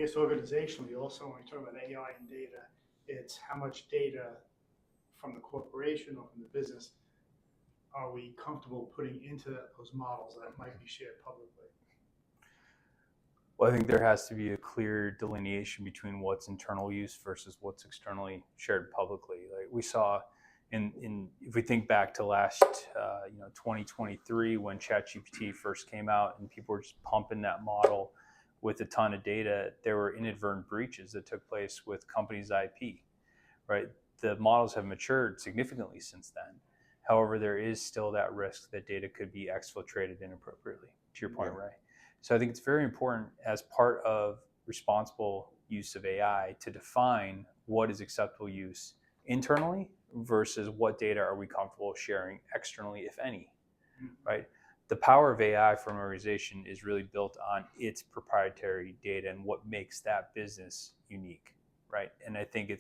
guess organizationally also, when we talk about AI and data, it's how much data from the corporation or from the business are we comfortable putting into those models that might be shared publicly? Well, I think there has to be a clear delineation between what's internal use versus what's externally shared publicly. Like we saw if we think back to last 2023 when ChatGPT first came out and people were just pumping that model with a ton of data, there were inadvertent breaches that took place with companies' IP, right? The models have matured significantly since then. However, there is still that risk that data could be exfiltrated inappropriately, to your point, Ray. So I think it's very important as part of responsible use of AI to define what is acceptable use internally versus what data are we comfortable sharing externally, if any, right? The power of AI for an organization is really built on its proprietary data and what makes that business unique, right? And I think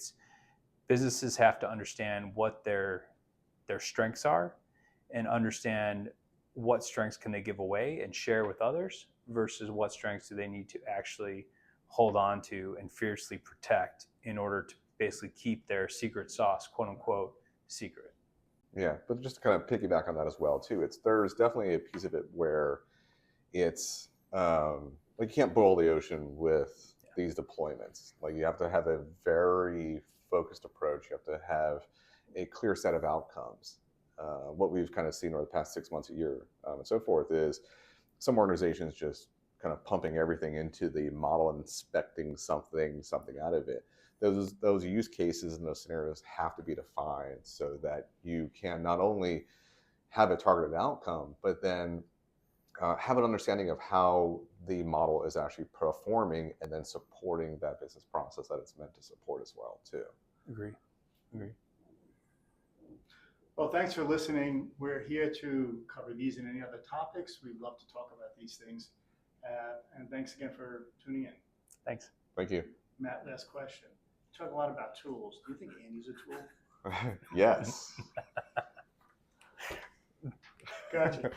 businesses have to understand what their strengths are and understand what strengths can they give away and share with others versus what strengths do they need to actually hold on to and fiercely protect in order to basically keep their secret sauce, quote unquote, secret. Yeah, but just to kind of piggyback on that as well too, there's definitely a piece of it where it's like you can't boil the ocean with these deployments. Like you have to have a very focused approach. You have to have a clear set of outcomes. What we've kind of seen over the past 6 months, a year, and so forth is some organizations just kind of pumping everything into the model and inspecting something out of it. Those use cases and those scenarios have to be defined so that you can not only have a targeted outcome, but then have an understanding of how the model is actually performing and then supporting that business process that it's meant to support as well too. Agree. Well, thanks for listening. We're here to cover these and any other topics. We'd love to talk about these things. And thanks again for tuning in. Thanks. Thank you. Matt, last question. You talk a lot about tools. Do you think Andy's a tool? Yes. Gotcha.